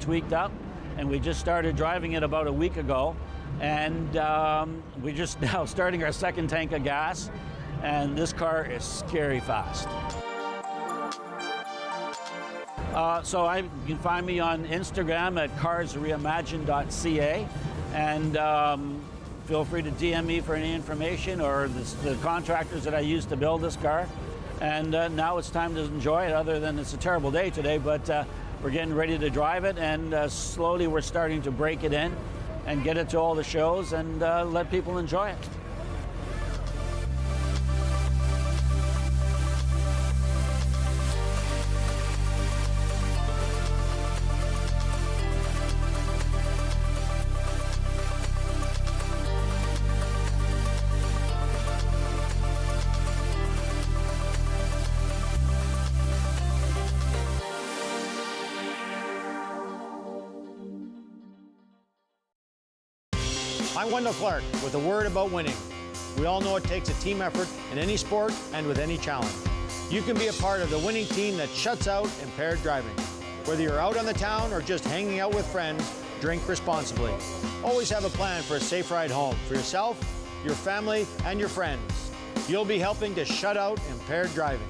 tweaked up, and we just started driving it about a week ago. And we're just now starting our second tank of gas, and this car is scary fast. So you can find me on Instagram at carsreimagined.ca, and feel free to DM me for any information or the contractors that I used to build this car. And now it's time to enjoy it, other than it's a terrible day today, but we're getting ready to drive it, and slowly we're starting to break it in and get it to all the shows and let people enjoy it. I'm Wendell Clark with a word about winning. We all know it takes a team effort in any sport and with any challenge. You can be a part of the winning team that shuts out impaired driving. Whether you're out on the town or just hanging out with friends, drink responsibly. Always have a plan for a safe ride home for yourself, your family, and your friends. You'll be helping to shut out impaired driving.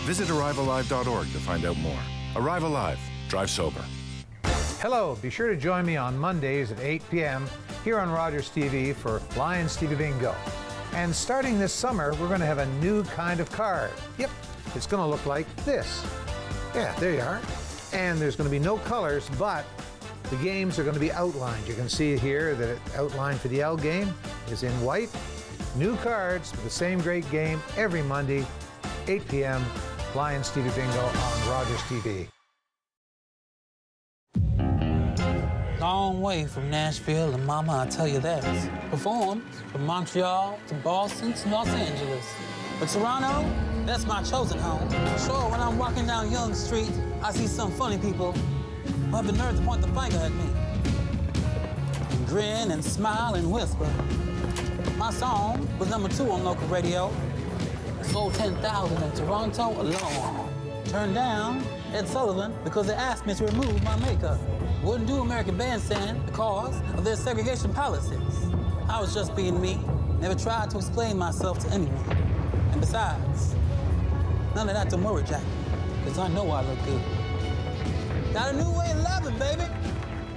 Visit ArriveAlive.org to find out more. Arrive Alive. Drive sober. Hello, be sure to join me on Mondays at 8 p.m. here on Rogers TV for Lions TV Bingo. And starting this summer, we're going to have a new kind of card. Yep, it's going to look like this. Yeah, there you are. And there's going to be no colors, but the games are going to be outlined. You can see here that it outlined for the L game is in white. New cards for the same great game every Monday, 8 p.m. Lions TV Bingo on Rogers TV. Long way from Nashville, and mama, I tell you that. Performed from Montreal to Boston to Los Angeles. But Toronto, that's my chosen home. Sure, when I'm walking down Yonge Street, I see some funny people who have the nerve to point the finger at me. And grin and smile and whisper. My song was #2 on local radio. Sold 10,000 in Toronto alone. Turned down Ed Sullivan because they asked me to remove my makeup. Wouldn't do American Bandstand because of their segregation policies. I was just being me, never tried to explain myself to anyone. And besides, none of that to worry, Jackie, because I know I look good. Got a new way of loving, baby.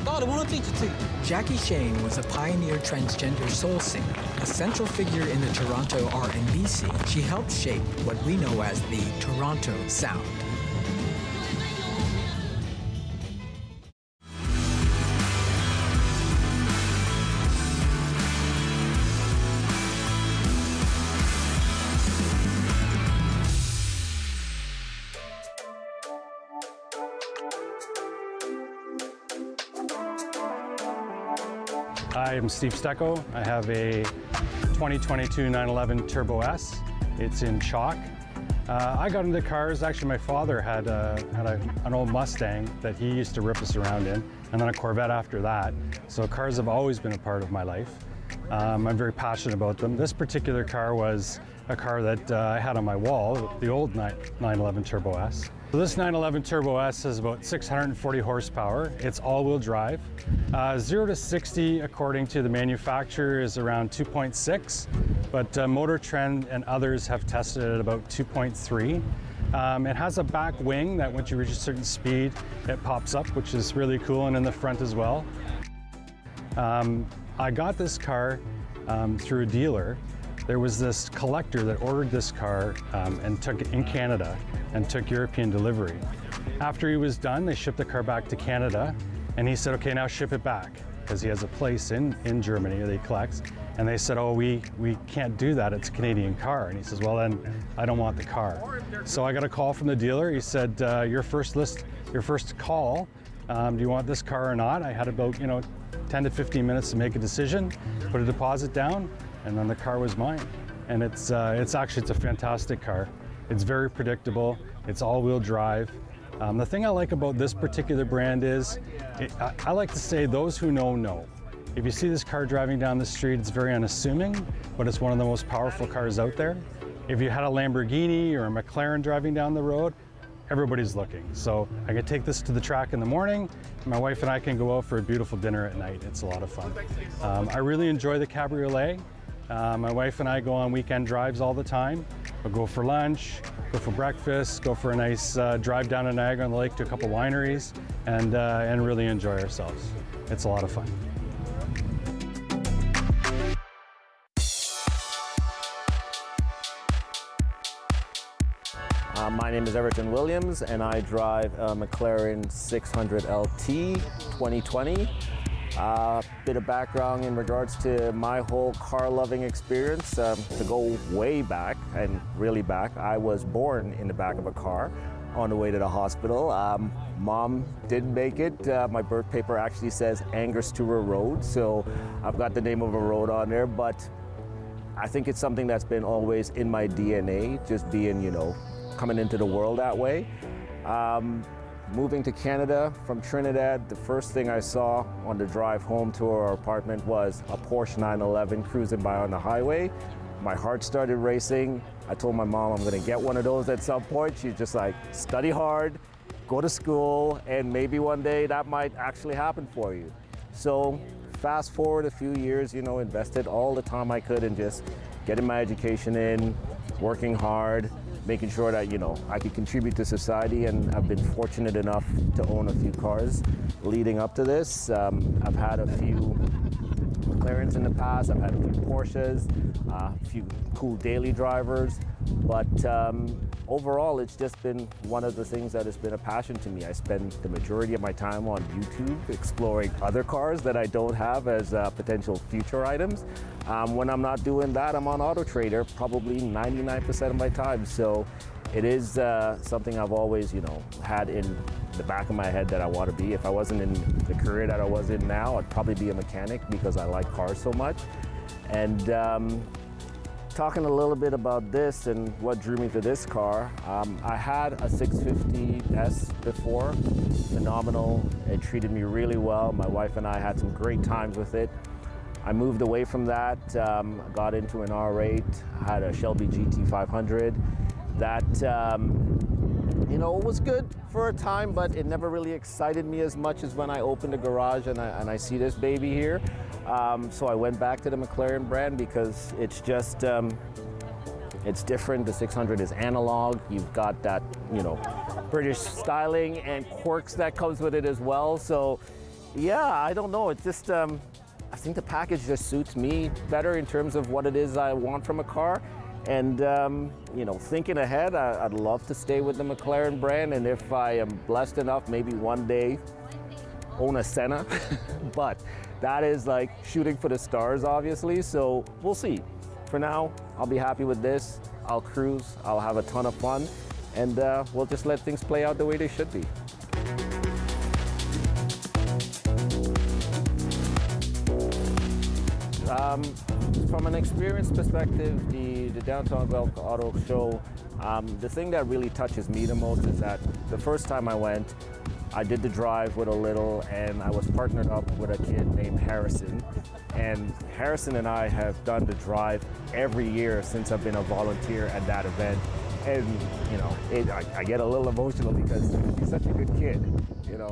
Thought I want to teach it to you. Jackie Shane was a pioneer transgender soul singer, a central figure in the Toronto R&B scene. She helped shape what we know as the Toronto sound. Hi, I'm Steve Stecco. I have a 2022 911 Turbo S. It's in chalk. I got into cars. Actually, my father had an old Mustang that he used to rip us around in, and then a Corvette after that. So cars have always been a part of my life. I'm very passionate about them. This particular car was a car that I had on my wall, the old 911 Turbo S. So this 911 Turbo S has about 640 horsepower. It's all-wheel drive. 0 to 60, according to the manufacturer, is around 2.6, but Motor Trend and others have tested it at about 2.3. It has a back wing that once you reach a certain speed, it pops up, which is really cool, and in the front as well. I got this car through a dealer. There was this collector that ordered this car and took it in Canada and took European delivery. After he was done, they shipped the car back to Canada, and he said, okay, now ship it back, because he has a place in Germany that he collects. And they said, oh, we can't do that, it's a Canadian car. And he says, well, then I don't want the car. So I got a call from the dealer. He said, your first call, do you want this car or not? I had about 10 to 15 minutes to make a decision, put a deposit down, and then the car was mine. And it's a fantastic car. It's very predictable. It's all-wheel drive. The thing I like about this particular brand is, I like to say those who know. If you see this car driving down the street, it's very unassuming, but it's one of the most powerful cars out there. If you had a Lamborghini or a McLaren driving down the road, everybody's looking. So I can take this to the track in the morning, and my wife and I can go out for a beautiful dinner at night. It's a lot of fun. I really enjoy the Cabriolet. My wife and I go on weekend drives all the time. We'll go for lunch, go for breakfast, go for a nice drive down to Niagara-on-the-Lake to a couple wineries, and really enjoy ourselves. It's a lot of fun. My name is Everton Williams, and I drive a McLaren 600 LT 2020. Bit of background in regards to my whole car-loving experience. To go way back, and really back, I was born in the back of a car on the way to the hospital. Mom didn't make it. My birth paper actually says Angostura Road, so I've got the name of a road on there, but I think it's something that's been always in my DNA, just being, coming into the world that way. Moving to Canada from Trinidad, the first thing I saw on the drive home to our apartment was a Porsche 911 cruising by on the highway. My heart started racing. I told my mom I'm gonna get one of those at some point. She's just like, study hard, go to school, and maybe one day that might actually happen for you. So fast forward a few years, invested all the time I could in just getting my education in, working hard, making sure that, I could contribute to society, and I've been fortunate enough to own a few cars leading up to this. I've had a few McLarens in the past, I've had a few Porsches, a few cool daily drivers, but overall it's just been one of the things that has been a passion to me. I spend the majority of my time on YouTube exploring other cars that I don't have as potential future items. When I'm not doing that, I'm on AutoTrader probably 99% of my time. So it is something I've always, had in the back of my head that I want to be. If I wasn't in the career that I was in now, I'd probably be a mechanic because I like cars so much. And talking a little bit about this and what drew me to this car, I had a 650S before, phenomenal. It treated me really well. My wife and I had some great times with it. I moved away from that, got into an R8, had a Shelby GT500. That, it was good for a time, but it never really excited me as much as when I opened the garage and I see this baby here. So I went back to the McLaren brand because it's just, it's different. The 600 is analog. You've got that, British styling and quirks that comes with it as well. So yeah, I don't know. It's just, I think the package just suits me better in terms of what it is I want from a car. And, thinking ahead, I'd love to stay with the McLaren brand. And if I am blessed enough, maybe one day own a Senna. But that is like shooting for the stars, obviously. So we'll see. For now, I'll be happy with this. I'll cruise. I'll have a ton of fun. And we'll just let things play out the way they should be. From an experience perspective, the Downtown Guelph Auto Show, the thing that really touches me the most is that the first time I went, I did the drive with a little, and I was partnered up with a kid named Harrison. And Harrison and I have done the drive every year since I've been a volunteer at that event. And, I get a little emotional because he's such a good kid.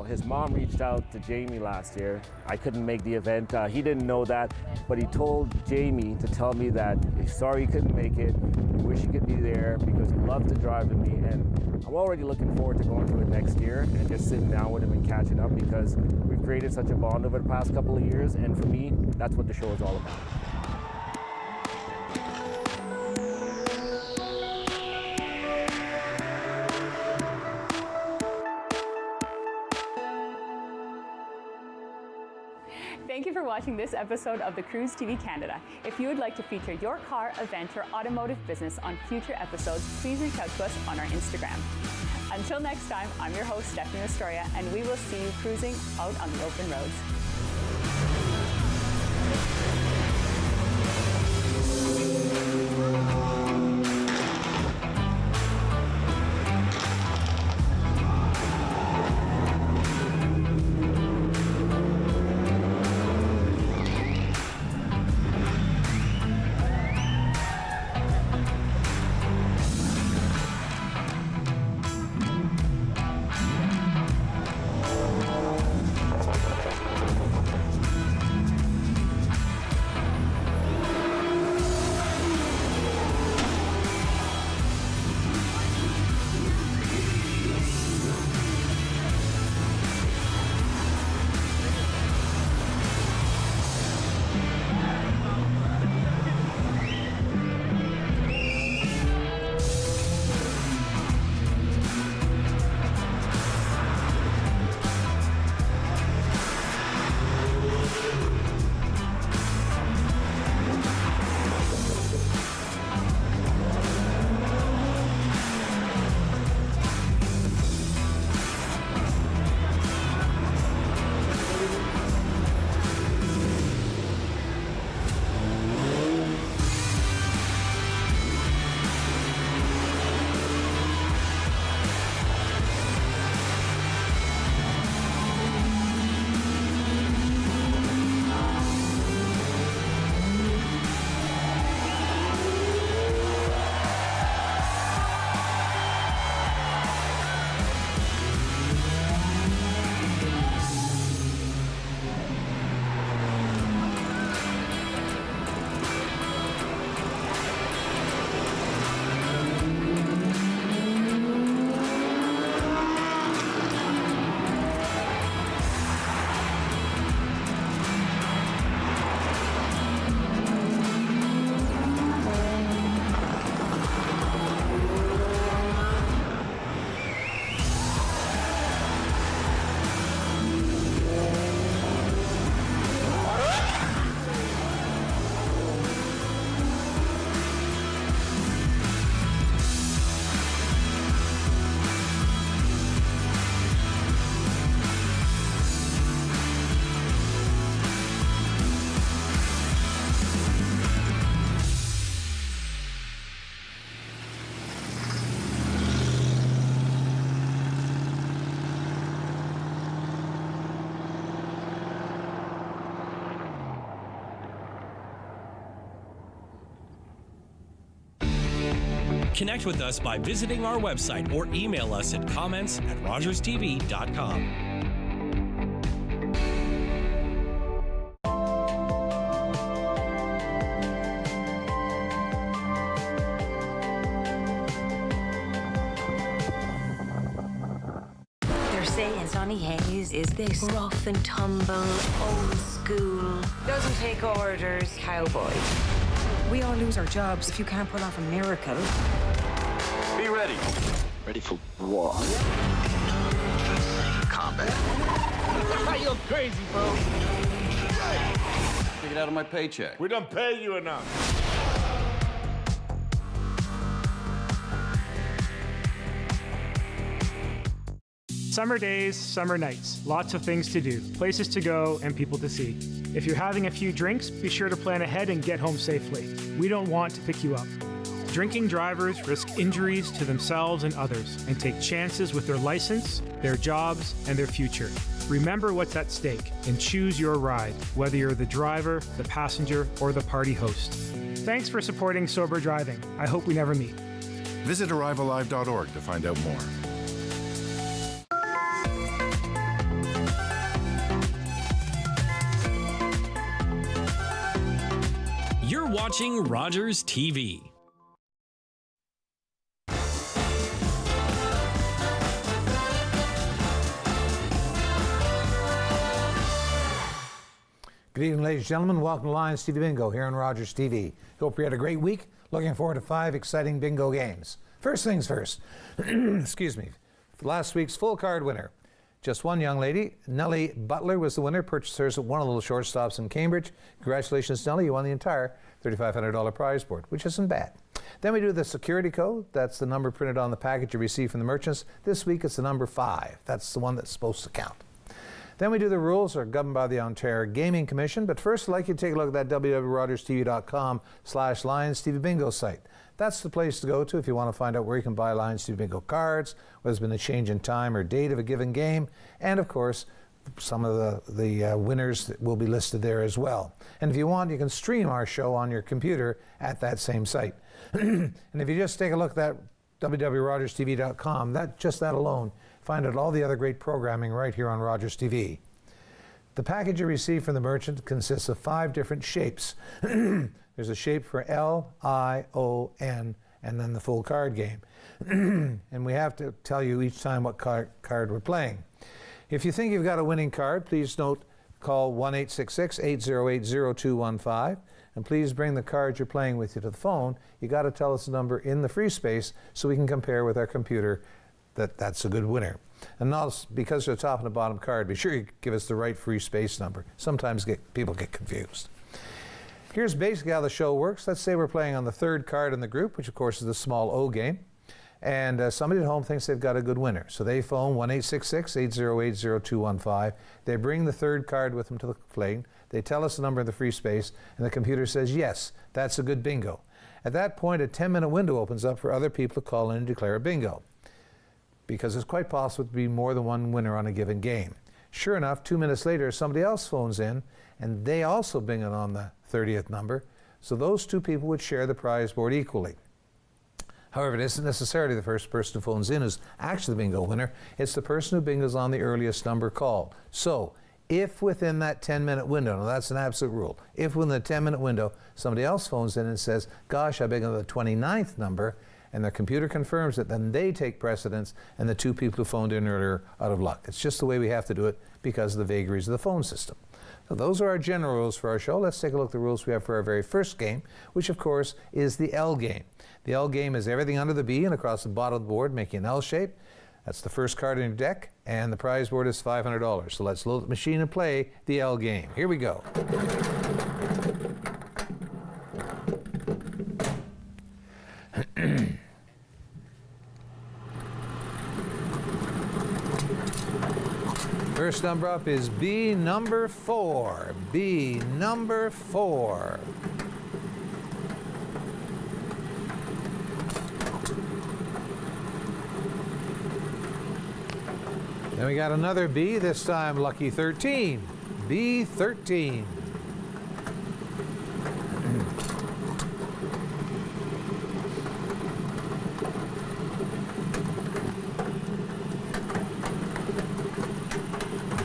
His mom reached out to Jamie last year. I couldn't make the event. He didn't know that, but he told Jamie to tell me that he's sorry he couldn't make it. He wish he could be there because he loved to drive with me. And I'm already looking forward to going to it next year and just sitting down with him and catching up because we've created such a bond over the past couple of years. And for me, that's what the show is all about. Thank you for watching this episode of the Cruise TV Canada. If you would like to feature your car, event, or automotive business on future episodes, please reach out to us on our Instagram. Until next time, I'm your host, Stephanie Astoria, and we will see you cruising out on the open roads. Connect with us by visiting our website or email us at comments@rogerstv.com. They're saying Sonny Hayes is this rough and tumble, old school, doesn't take orders cowboy. We all lose our jobs if you can't pull off a miracle. Be ready. Ready for war. Combat. You're crazy, bro. Take it out of my paycheck. We don't pay you enough. Summer days, summer nights, lots of things to do, places to go, and people to see. If you're having a few drinks, be sure to plan ahead and get home safely. We don't want to pick you up. Drinking drivers risk injuries to themselves and others and take chances with their license, their jobs, and their future. Remember what's at stake and choose your ride, whether you're the driver, the passenger, or the party host. Thanks for supporting Sober Driving. I hope we never meet. Visit arrivealive.org to find out more. You're watching Rogers TV. Good evening, ladies and gentlemen. Welcome to Lions TV Bingo here on Rogers TV. Hope you had a great week. Looking forward to 5 exciting bingo games. First things first, excuse me, last week's full card winner. Just one young lady, Nellie Butler, was the winner. Purchased hers at one of the little shortstops in Cambridge. Congratulations, Nellie. You won the entire $3,500 prize board, which isn't bad. Then we do the security code. That's the number printed on the package you receive from the merchants. This week it's the number 5. That's the one that's supposed to count. Then we do the rules are governed by the Ontario Gaming Commission. But first, I'd like you to take a look at that www.rogerstv.com/Lions TV Bingo site. That's the place to go to if you want to find out where you can buy Lions TV Bingo cards, whether there's been a change in time or date of a given game, and of course, some of the winners that will be listed there as well. And if you want, you can stream our show on your computer at that same site. And if you just take a look at that www.rogerstv.com, that alone, find out all the other great programming right here on Rogers TV. The package you receive from the merchant consists of 5 different shapes. There's a shape for L, I, O, N, and then the full card game. And we have to tell you each time what card we're playing. If you think you've got a winning card, please note, call 1-866-808-0215, and please bring the card you're playing with you to the phone. You got to tell us the number in the free space so we can compare with our computer that's a good winner. And also, because they're the top and the bottom card, be sure you give us the right free space number. Sometimes people get confused. Here's basically how the show works. Let's say we're playing on the 3rd card in the group, which of course is the small O game. And somebody at home thinks they've got a good winner. So they phone 1-866-808-0215. They bring the 3rd card with them to the plane. They tell us the number in the free space, and the computer says, yes, that's a good bingo. At that point, a 10-minute window opens up for other people to call in and declare a bingo, because it's quite possible to be more than one winner on a given game. Sure enough, 2 minutes later, somebody else phones in, and they also bingo on the 30th number, so those 2 people would share the prize board equally. However, it isn't necessarily the first person who phones in who's actually the bingo winner. It's the person who bingos on the earliest number called. So, if within that 10-minute window, now that's an absolute rule, if within the 10-minute window, somebody else phones in and says, gosh, I bingo the 29th number, and their computer confirms it, then they take precedence, and the 2 people who phoned in earlier are out of luck. It's just the way we have to do it because of the vagaries of the phone system. So those are our general rules for our show. Let's take a look at the rules we have for our very first game, which of course is the L game. The L game is everything under the B and across the bottom of the board, making an L shape. That's the first card in your deck, and the prize board is $500. So let's load the machine and play the L game. Here we go. First number up is B number 4. B number 4. Then we got another B, this time lucky 13. B 13.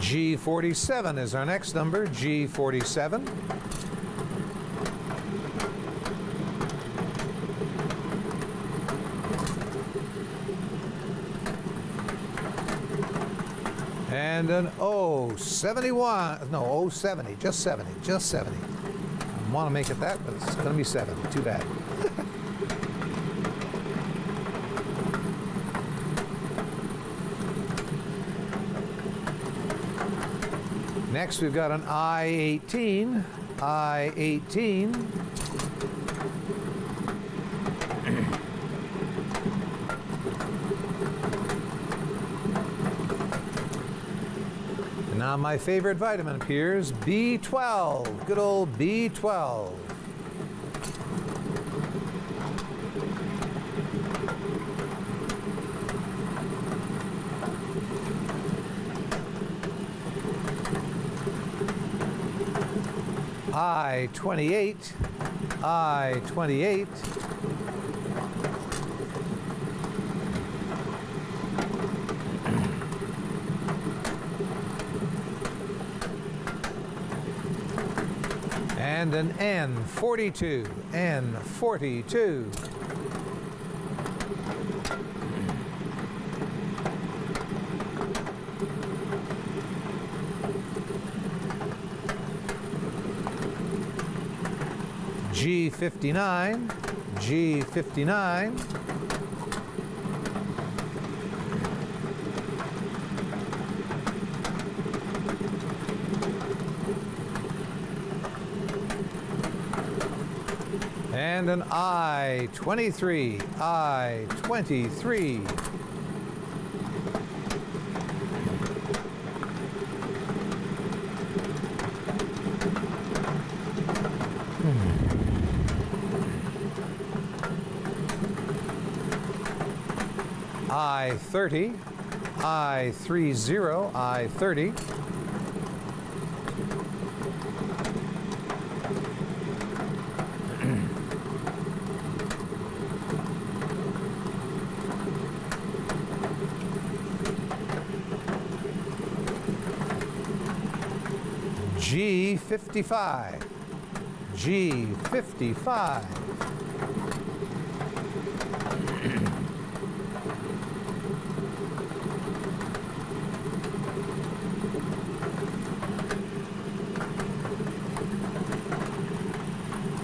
G47 is our next number, G47. And an O71, no, 070, just 70. I want to make it that, but it's going to be 7. Too bad. Next, we've got an I-18. I-18. And now my favorite vitamin appears, B12. Good old B12. I-28, I-28. And an N42, N42. G59, G59. And an I-23, I-23. I-30, I-30, I-30. G55, G55.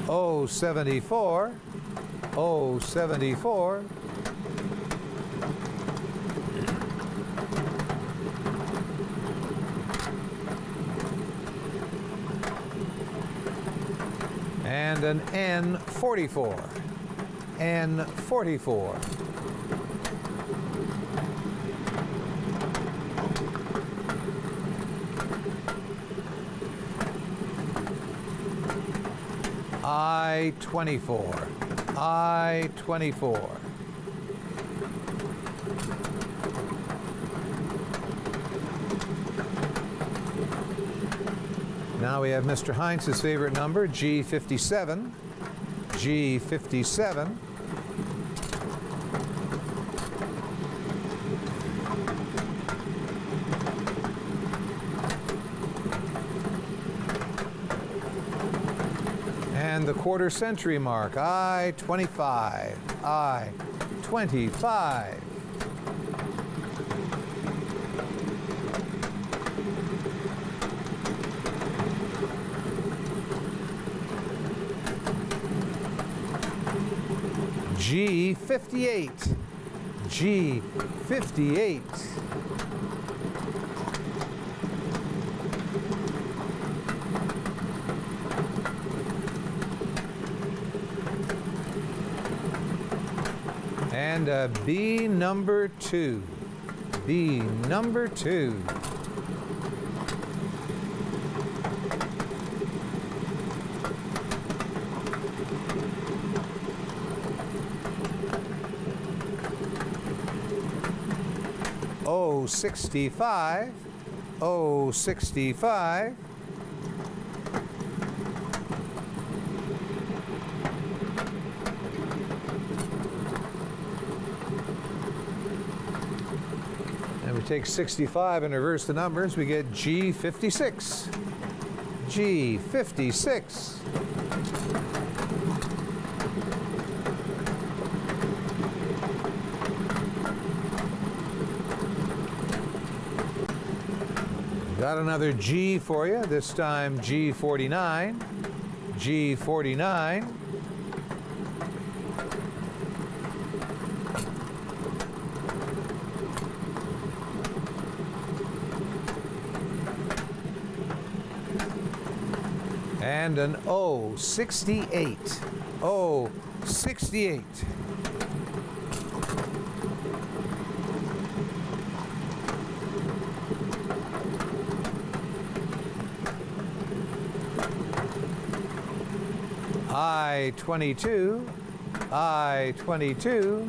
O74, O74. And an N44, N44. I-24, I-24. Now we have Mr. Heinz's favorite number, G57, G57. And the quarter century mark, I-25, I-25. G58, G58. And a B number 2, B number 2. O65, O65. take 65 and reverse the numbers, we get G56. G56. Got another G for you, this time G49. G49. And an O68. O68. I-22. I-22.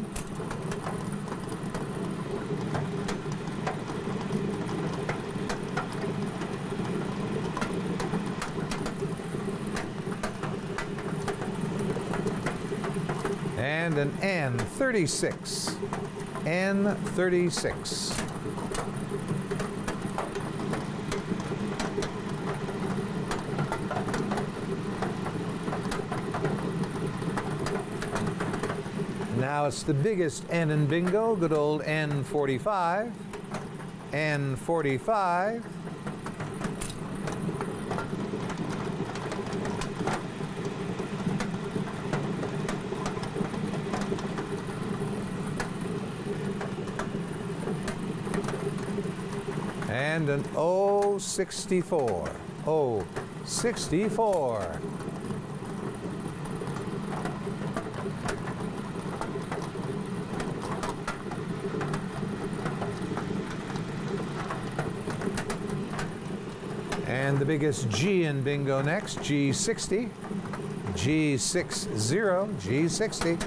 And an N36. N36. Now it's the biggest N in bingo, good old N45. N45. And an O64. O64. And the biggest G in bingo next, G60. G60, G60.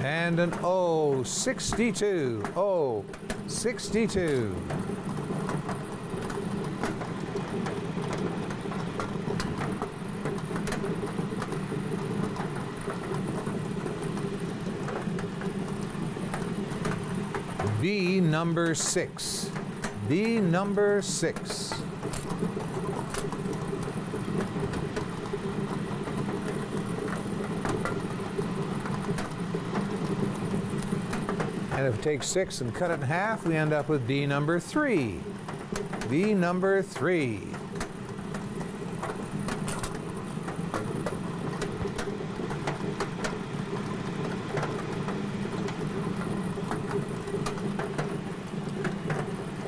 And an O62. O62. B number 6. B number 6. And if we take 6 and cut it in half, we end up with B number 3. B number 3.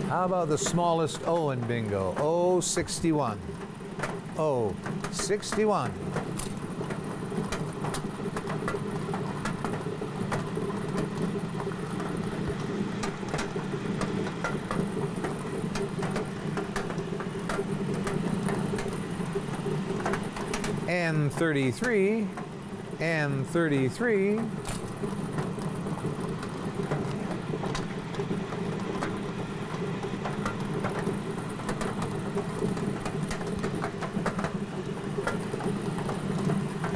How about the smallest O in bingo? O61. O61. N33. N33.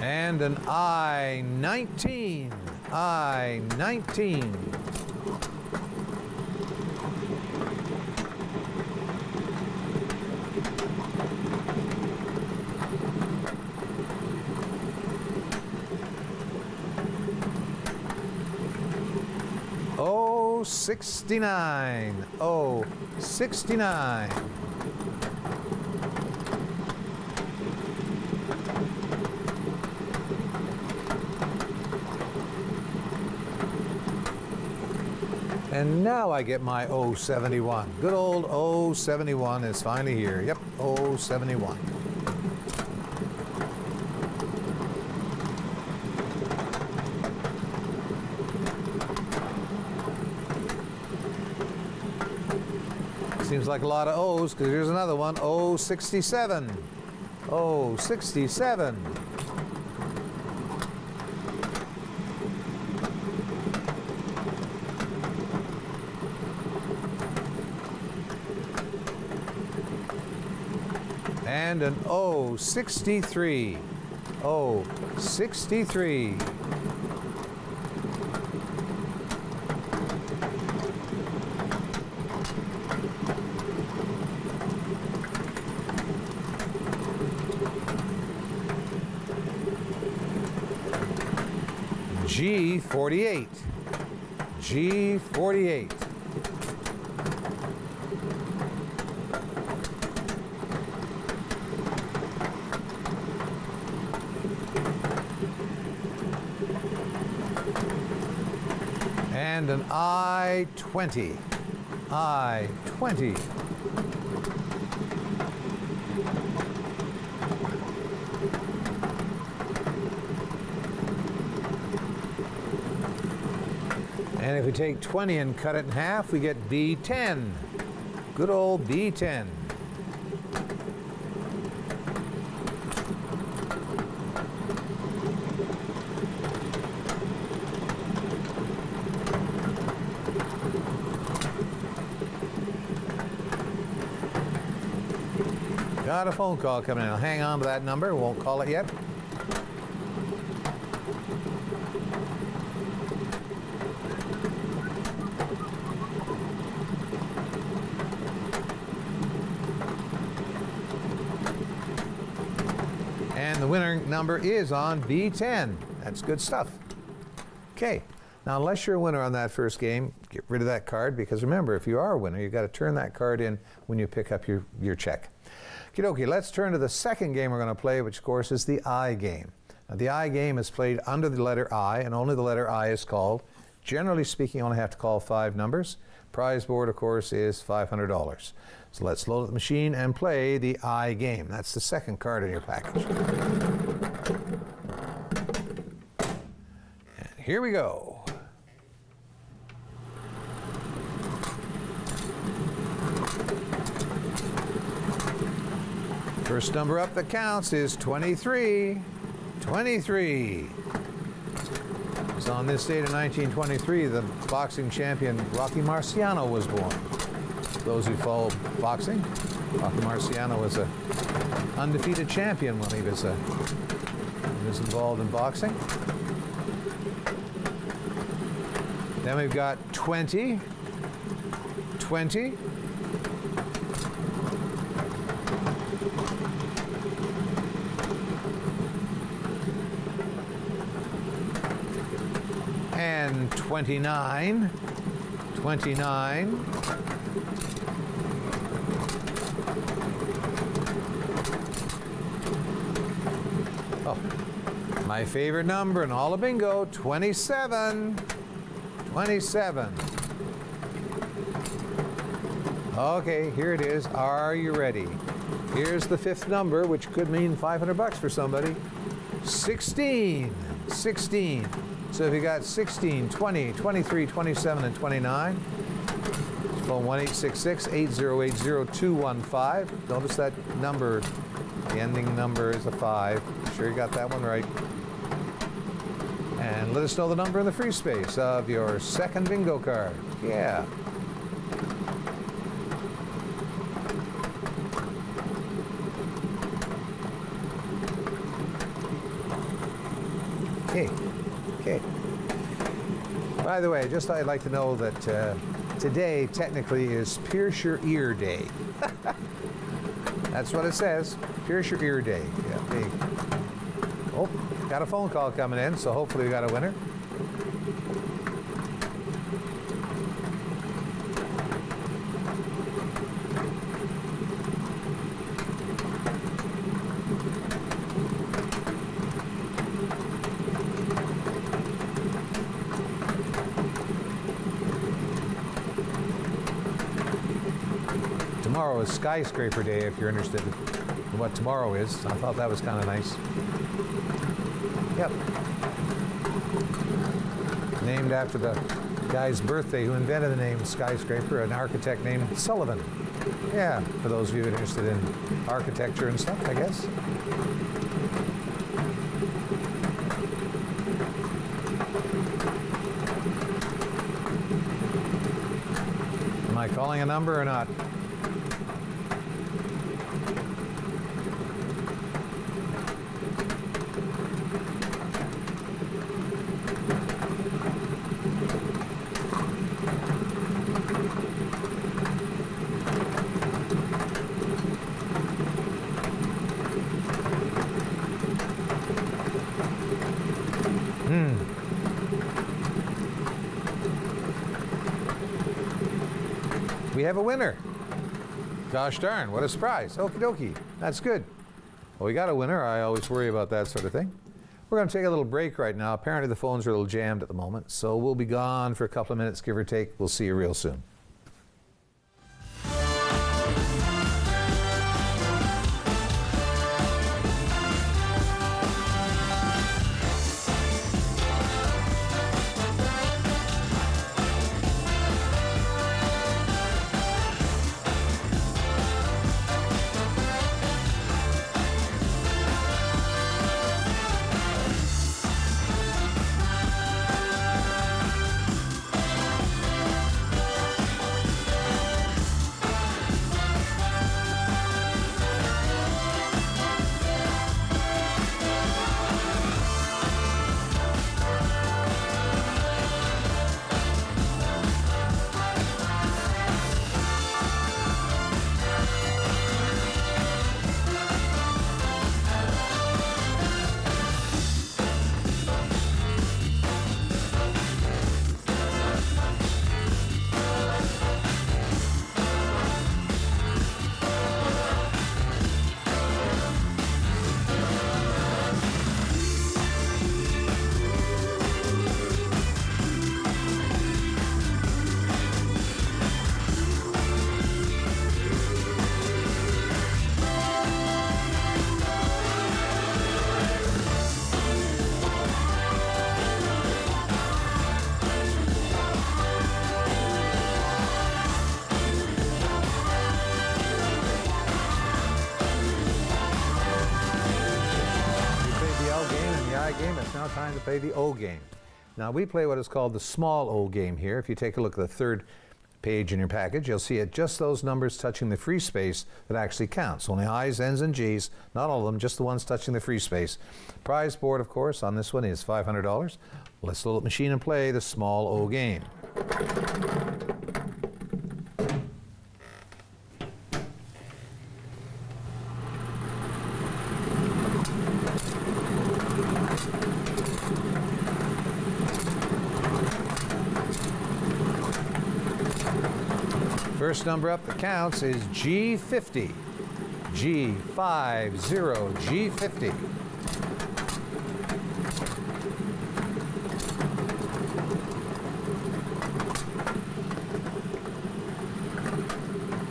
And an I-19. I-19. O69. O69. And now I get my O71. Good old O71 is finally here. Yep, O71. Seems like a lot of O's, because here's another one, O67. O67. And an O63. O63. G48. G48. And an I-20. I-20. And if we take 20 and cut it in half, we get B10. Good old B10. Got a phone call coming in. I'll hang on to that number. Won't call it yet. And the winner number is on B10. That's good stuff. Okay. Now, unless you're a winner on that first game, get rid of that card, because remember, if you are a winner, you've got to turn that card in when you pick up your check. Okay, let's turn to the second game we're going to play, which of course is the I game. Now, the I game is played under the letter I, and only the letter I is called. Generally speaking, you only have to call 5 numbers. Prize board, of course, is $500. So let's load up the machine and play the I game. That's the second card in your package. And here we go. First number up that counts is 23. 23. So on this date in 1923, the boxing champion Rocky Marciano was born. Those who follow boxing, Rocky Marciano was an undefeated champion when he was involved in boxing. Then we've got 20. 20. And 29. 29. Oh, my favorite number in all of bingo, 27. 27. Okay, here it is. Are you ready? Here's the fifth number, which could mean $500 for somebody. 16. 16. So if you got 16, 20, 23, 27, and 29, phone 1-866-808-0215. Notice that number, the ending number is a 5. Sure you got that one right. And let us know the number in the free space of your second bingo card. Yeah. Okay. Okay. By the way, just I'd like to know that today technically is Pierce Your Ear Day. That's what it says. Pierce Your Ear Day. Yeah. Hey. Oh, got a phone call coming in, so hopefully we got a winner. Tomorrow is Skyscraper Day, if you're interested in what tomorrow is. I thought that was kind of nice. Yep. Named after the guy's birthday who invented the name Skyscraper, an architect named Sullivan. Yeah, for those of you interested in architecture and stuff, I guess. Am I calling a number or not? We have a winner. Gosh darn, what a surprise. Okie dokie, that's good. Well, we got a winner. I always worry about that sort of thing. We're going to take a little break right now. Apparently the phones are a little jammed at the moment, so we'll be gone for a couple of minutes, give or take. We'll see you real soon. Game. It's now time to play the O game. Now we play what is called the small O game here. If you take a look at the third page in your package, you'll see it just those numbers touching the free space that actually counts. Only I's, N's, and G's, not all of them, just the ones touching the free space. Prize board, of course, on this one is $500. Let's load up machine and play the small O game. First number up that counts is G50. G50, G50.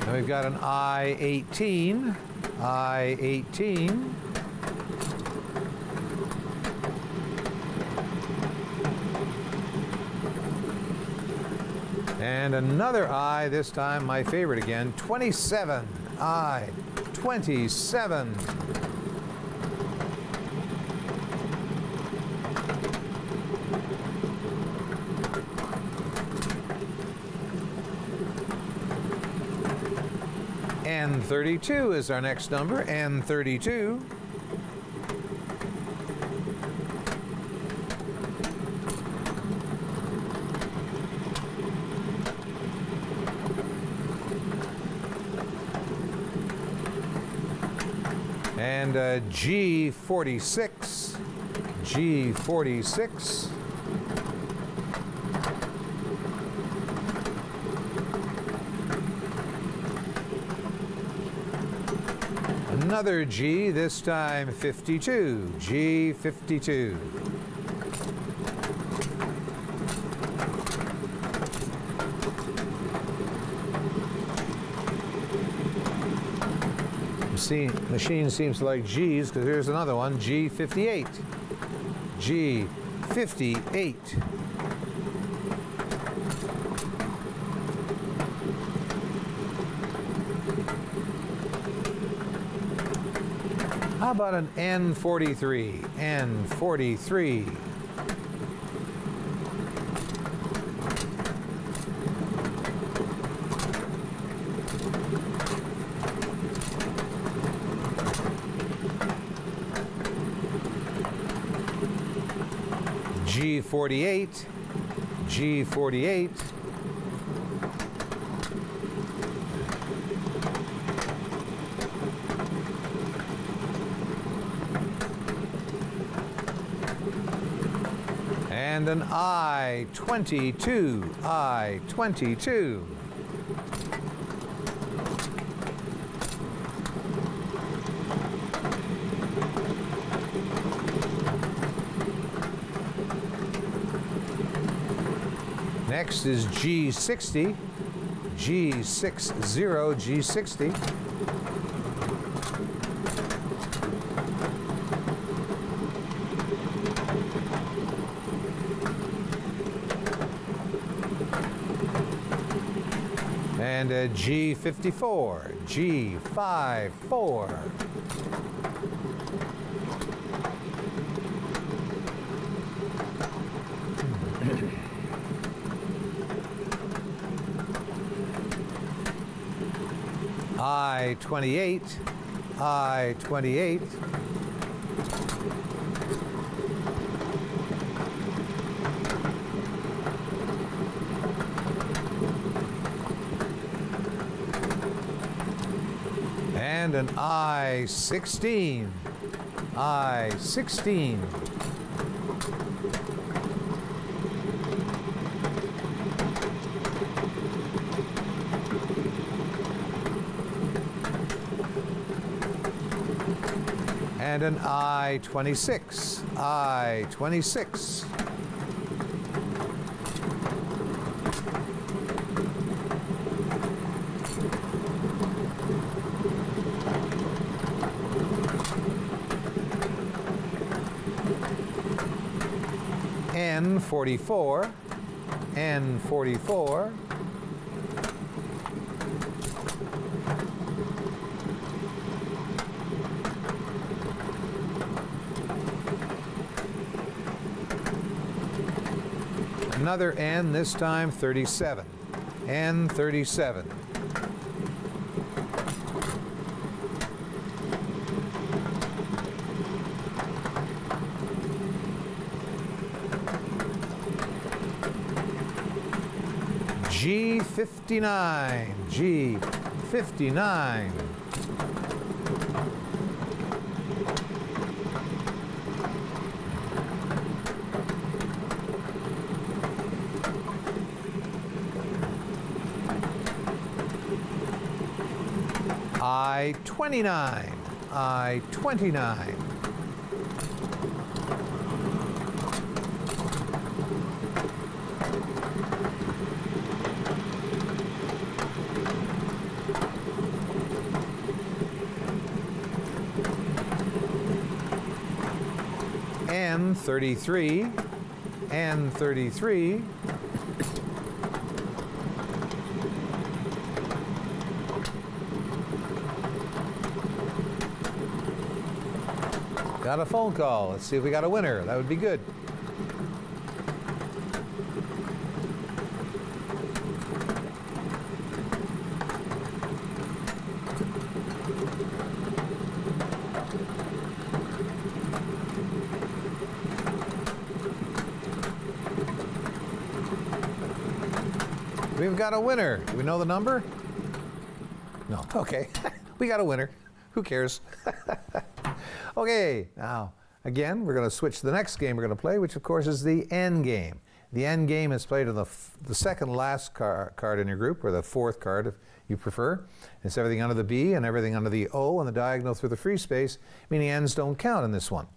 Now we've got an I-18, I-18. And another I, this time my favorite again, 27, I, 27. N32 is our next number, N32. And G46, G46. Another G, this time 52, G52. Machine seems to like G's because here's another one, G58. G58. How about an N43? N43. G48, G48. And an I-22, I-22. Next is G60, G60, G60. And a G54, G54. I-28, I-28. And an I-16, I-16. And an I-26, I-26. N44, N44. Another N, this time 37. N37. G59, G59. I-29, I-29. N33, N33. Got a phone call. Let's see if we got a winner. That would be good. We've got a winner. Do we know the number? No. Okay. We got a winner. Who cares? Okay. Now, again, we're going to switch to the next game we're going to play, which, of course, is the end game. The end game is played on the second last card in your group, or the fourth card, if you prefer. It's everything under the B and everything under the O and the diagonal through the free space, meaning ends don't count in this one.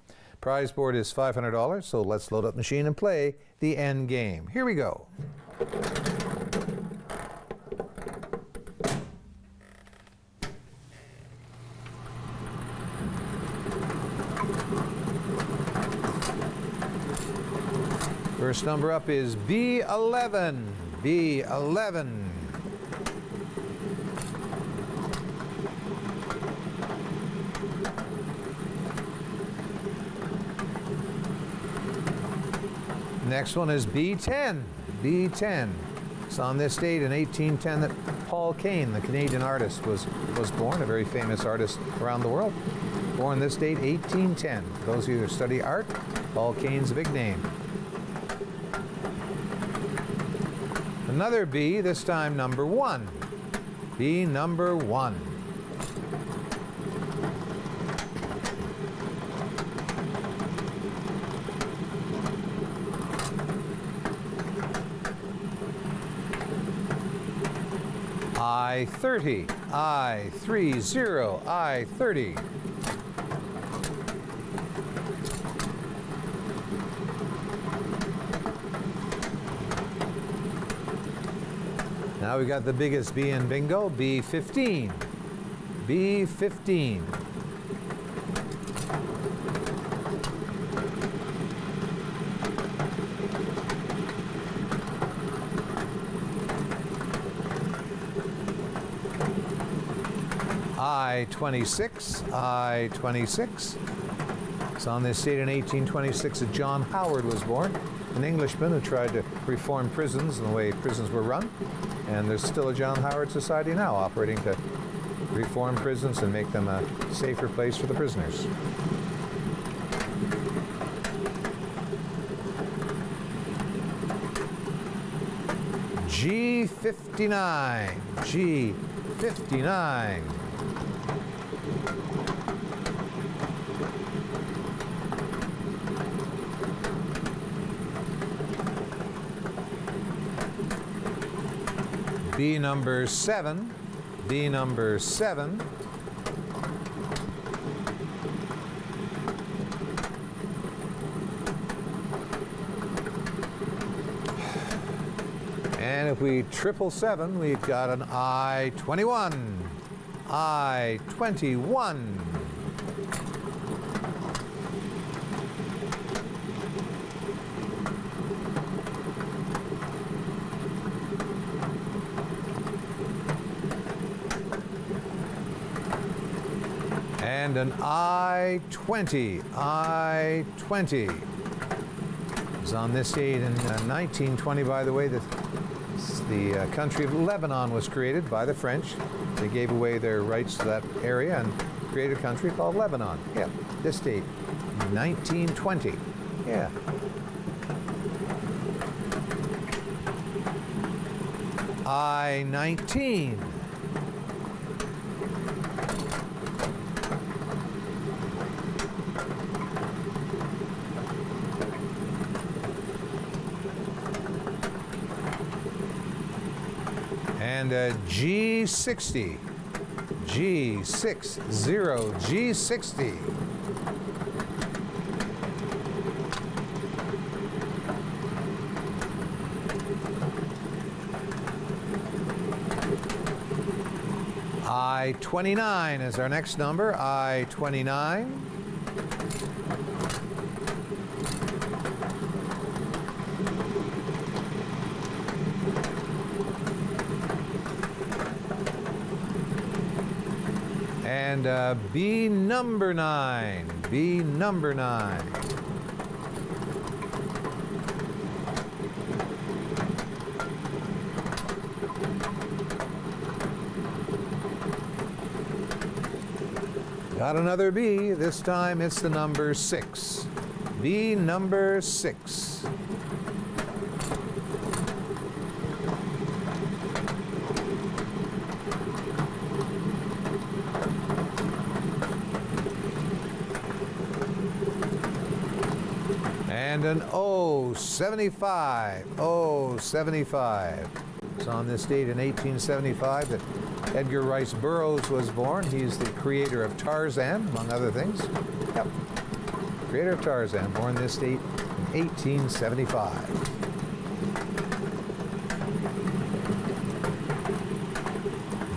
Prize board is $500, so let's load up the machine and play the end game. Here we go. First number up is B11, B11. Next one is B10, B10. It's on this date in 1810 that Paul Kane, the Canadian artist, was born, a very famous artist around the world. Born this date, 1810. For those of you who study art, Paul Kane's a big name. Another B, this time number 1. B number 1. I-30, I-30, I-30. Now we got the biggest B in bingo, B15. B15. I-26, I-26. It's on this date in 1826 that John Howard was born, an Englishman who tried to reform prisons and the way prisons were run. And there's still a John Howard Society now operating to reform prisons and make them a safer place for the prisoners. G59, G59. B number 7, B number 7. And if we 777, we've got an I-21, I-21. And an I-20, I-20. It's on this date in 1920, by the way, the country of Lebanon was created by the French. They gave away their rights to that area and created a country called Lebanon. Yeah, this date, 1920. Yeah. I-19. And a G60, G60, G60. I-29 is our next number, I-29. And B number 9, B number 9. Got another B, this time it's the number 6. B number 6. And an O-75, O-75. It's on this date in 1875 that Edgar Rice Burroughs was born. He's the creator of Tarzan, among other things. Yep, creator of Tarzan, born this date in 1875.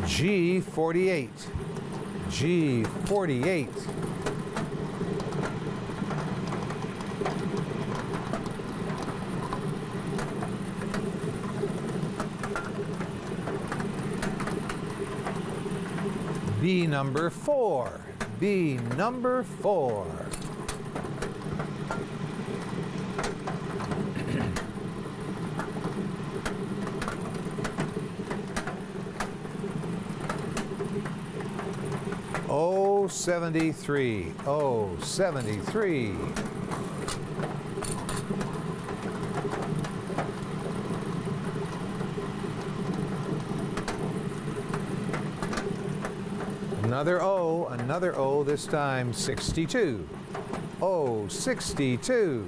G48, G48. B number 4, B number 4. O-73, O-73. Another O, this time 62. Oh, 62.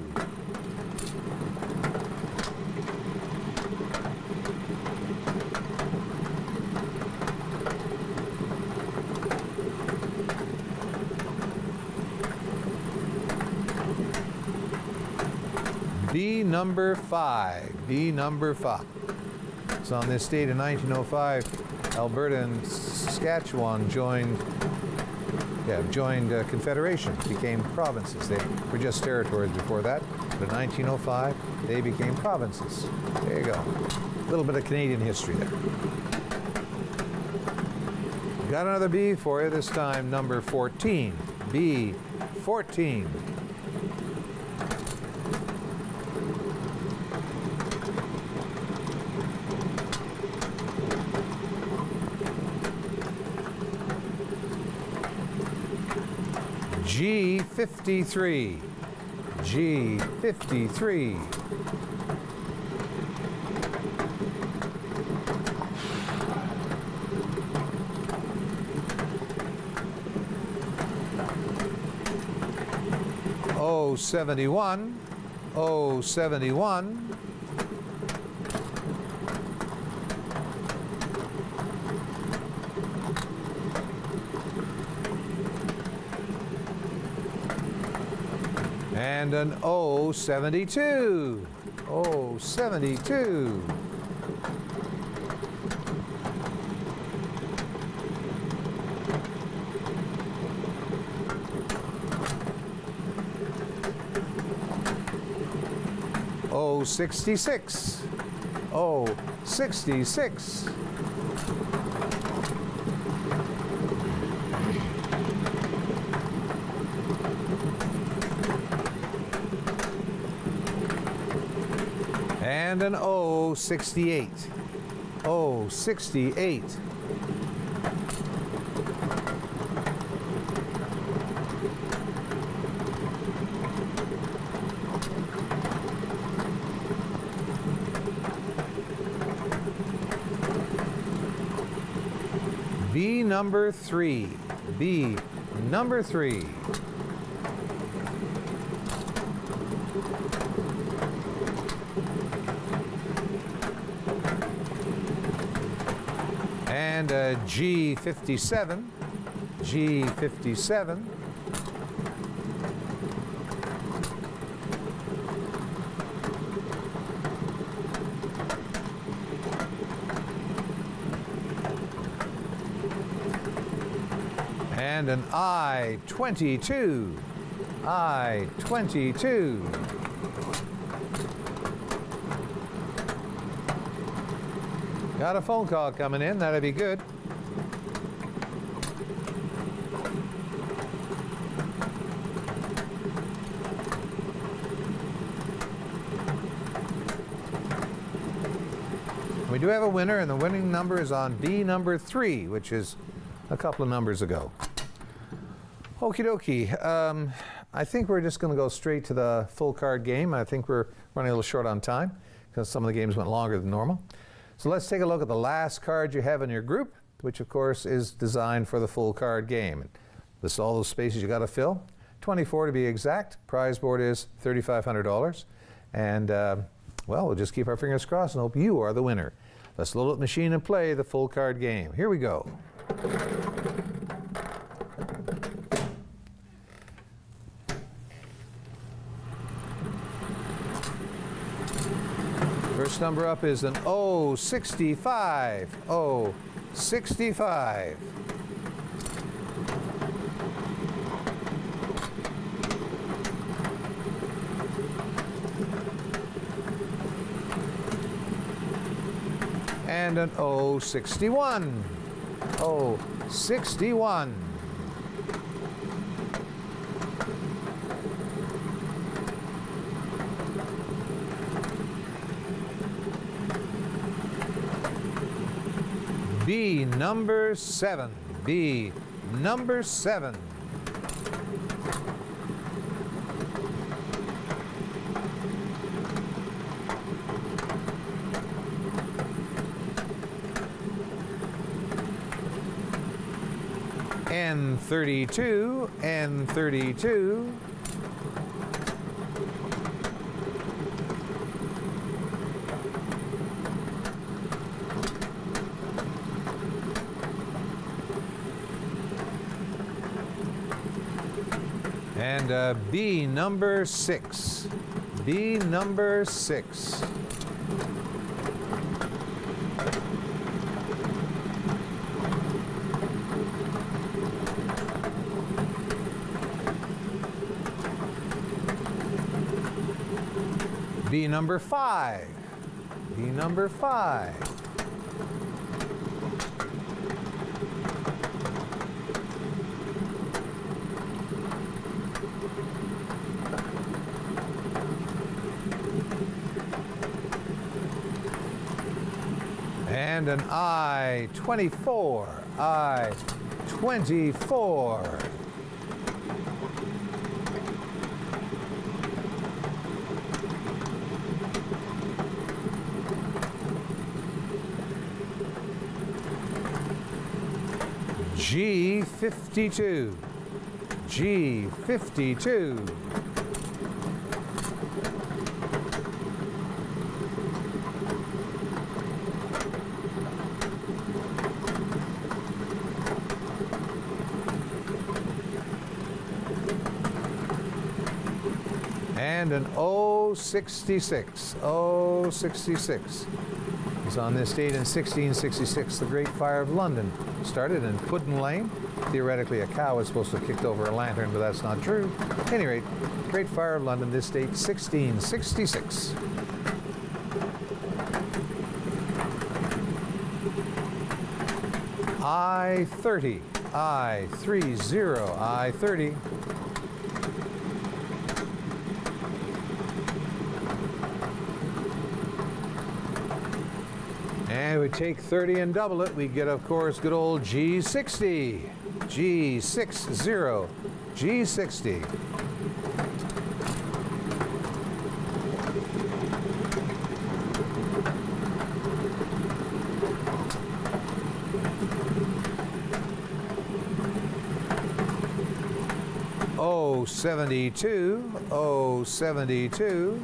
B number 5. B number 5. So on this date in 1905, Alberta and Saskatchewan joined Confederation, became provinces. They were just territories before that, but in 1905, they became provinces. There you go. A little bit of Canadian history there. Got another B for you, this time number 14. B 14. G53. G53. O71. O71. And an O72. O72. O66. O66. And an O68. O68. B number 3. B number 3. And a G57. G57. And an I-22. I-22. Got a phone call coming in. That'd be good. We do have a winner, and the winning number is on B number 3, which is a couple of numbers ago. Okie dokie. I think we're just going to go straight to the full card game. I think we're running a little short on time because some of the games went longer than normal. So let's take a look at the last card you have in your group, which of course is designed for the full card game. This is all those spaces you got to fill. 24 to be exact. Prize board is $3,500. And well, we'll just keep our fingers crossed and hope you are the winner. Let's load up the machine and play the full card game. Here we go. First number up is an O65. O65. And an O61. O61. B number 7. B number 7. N32. N32. And B number 6. B number 6. B number 5. B number 5. And an I-24. I-24. G52. G52. And an 066. 066. It's on this date in 1666. The Great Fire of London started in Puddin Lane. Theoretically, a cow is supposed to have kicked over a lantern, but that's not true. At any rate, Great Fire of London, this date, 1666. I-30. I-30. I-30. And we take 30 and double it, we get, of course, good old G60. G60. G60. Oh, 72. Oh, 72.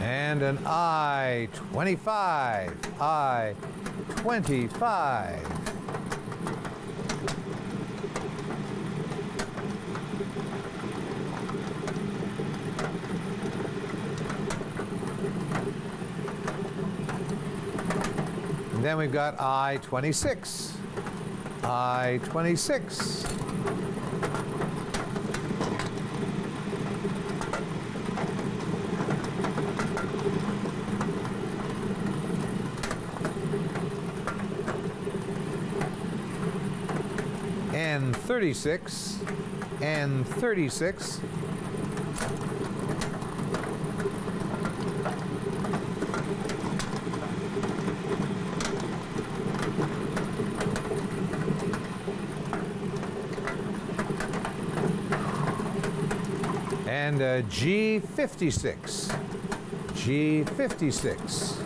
And an I-25. I-25. And then we've got I-26. I-26. N36. N36. And G56. G56.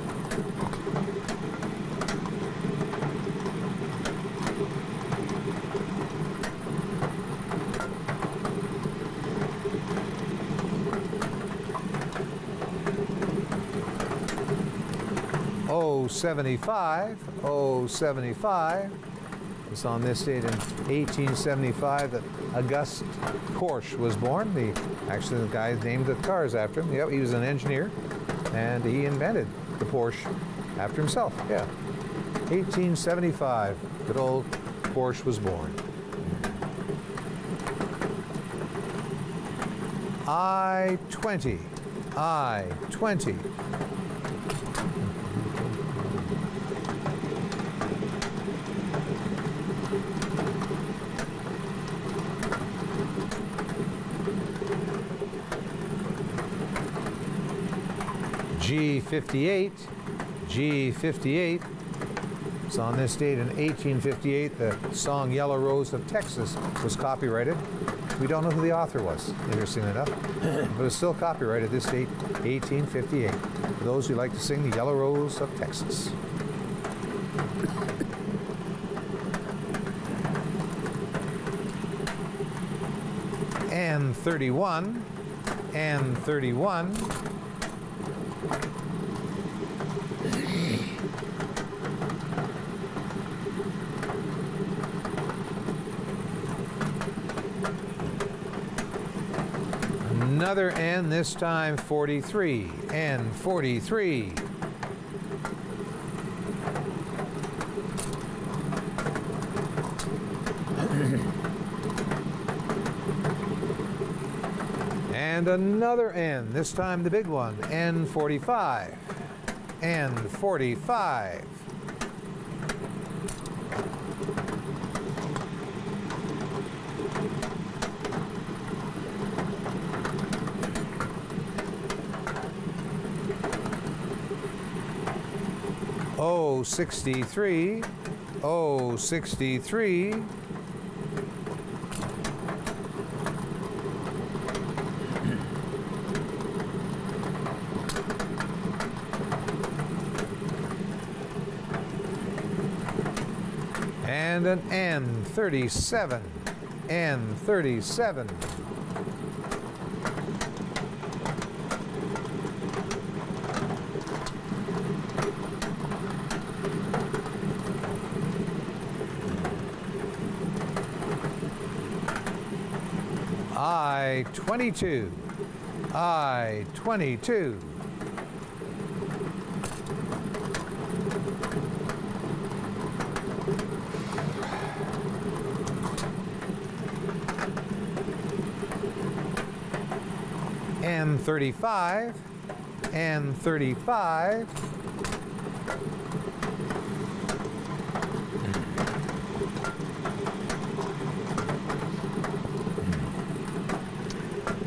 Oh, 75. It's on this date in 1875 that Auguste Porsche was born. Actually, the guy named the cars after him. Yep, he was an engineer, and he invented the Porsche after himself. Yeah, 1875. Good old Porsche was born. I-20. I-20. G58. G58. It's on this date in 1858. The song Yellow Rose of Texas was copyrighted. We don't know who the author was, interestingly enough, but it's still copyrighted this date, 1858. For those who like to sing the Yellow Rose of Texas. N31. N31. Another N, this time 43. N 43. And another N, this time the big one, N45. N45. O 63. O 63. And an N37. N37. I-22. I-22. N35. N35.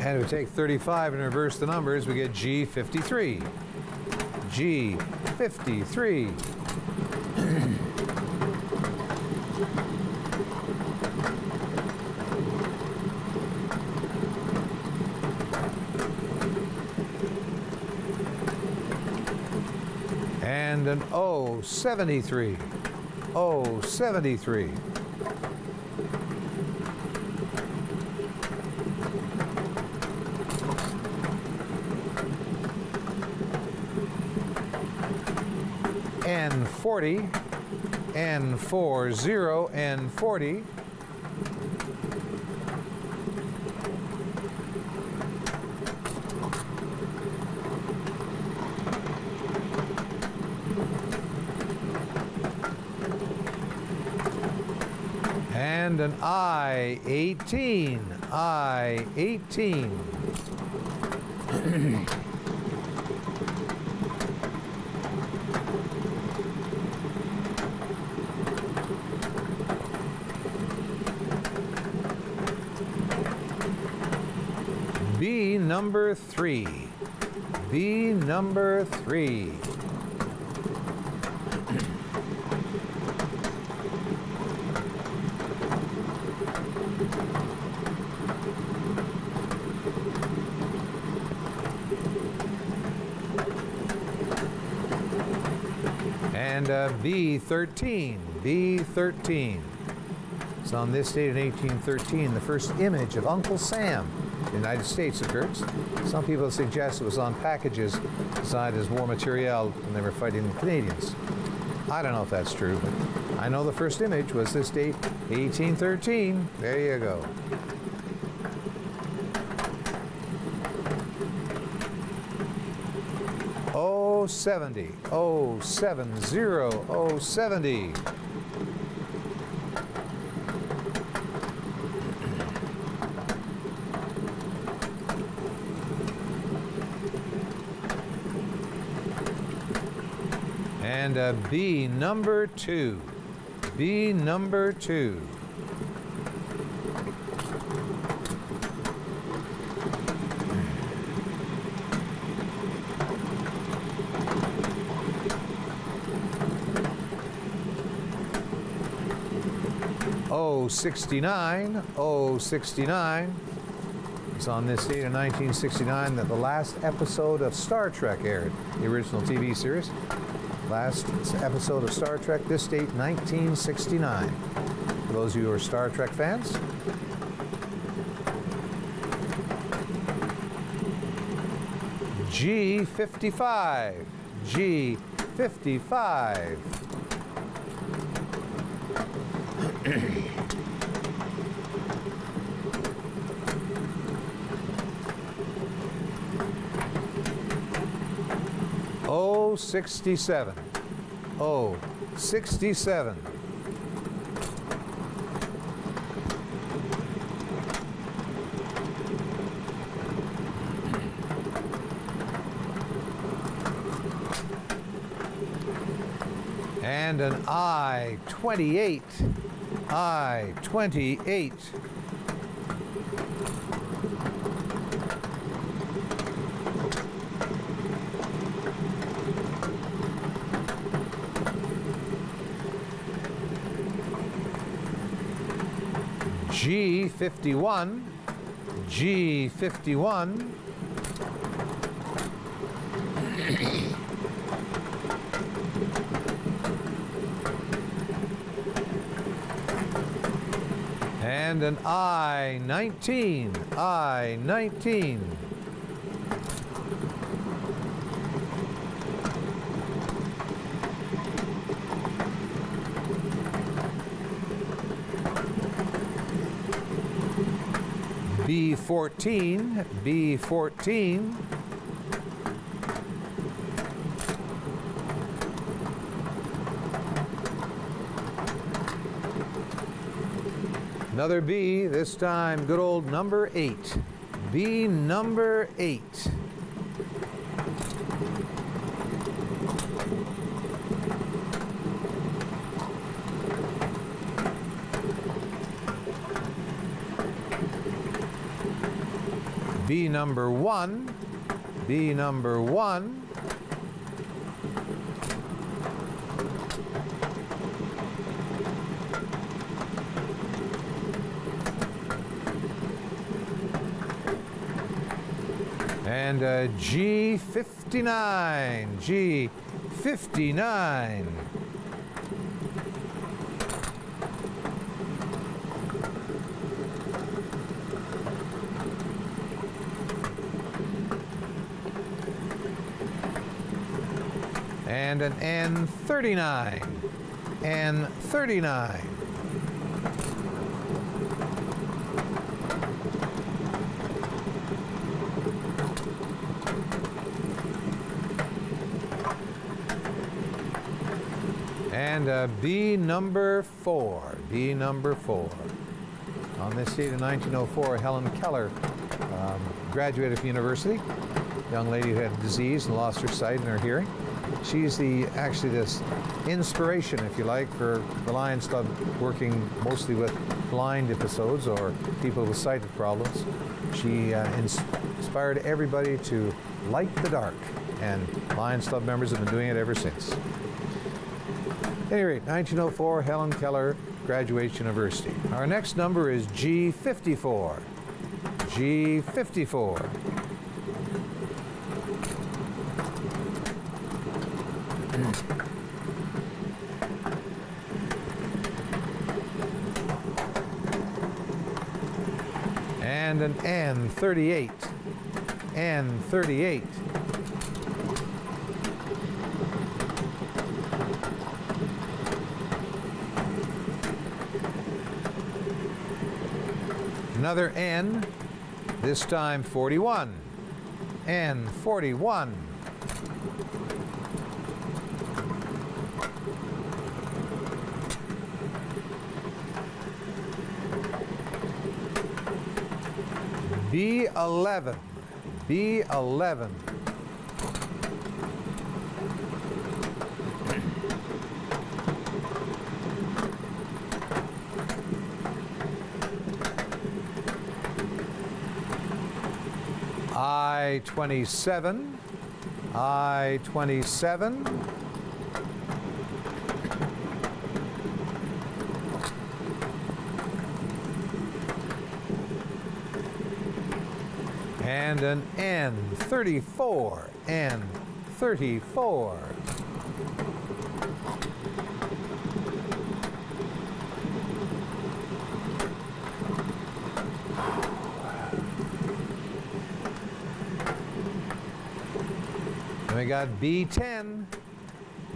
And if we take 35 and reverse the numbers, we get G53. G53. And an O73. O73. N40, N40, N40. And an I-18, I-18. B number 3. B number 3. And B13. B13. So on this date in 1813, the first image of Uncle Sam in the United States occurred. Some people suggest it was on packages designed as war material when they were fighting the Canadians. I don't know if that's true, but I know the first image was this date, 1813. There you go. Oh, 70. Oh, 70. Oh, 70. And B number 2. B number 2. Oh, 69. Oh, 69. It's on this date in 1969 that the last episode of Star Trek aired, the original TV series. Last episode of Star Trek, this date, 1969. For those of you who are Star Trek fans. G55. G55. O67. O67. And an I-28. I-28. G51. G51. And an I-19. I-19. B14. B14. Another B, this time good old number 8. B number 8. B number 1. B number 1. And G59. G59. And an N39. N39. And B number 4. B number 4. On this date in 1904, Helen Keller graduated from university. Young lady who had a disease and lost her sight and her hearing. She's actually this inspiration, if you like, for the Lions Club, working mostly with blind episodes or people with sighted problems. She inspired everybody to light the dark, and Lions Club members have been doing it ever since. At any rate, 1904, Helen Keller graduates university. Our next number is G54. G54. And an N38. N38. Another N, this time 41. N41. B11. B11. I-27. I-27. And an N34. N34. we got B10.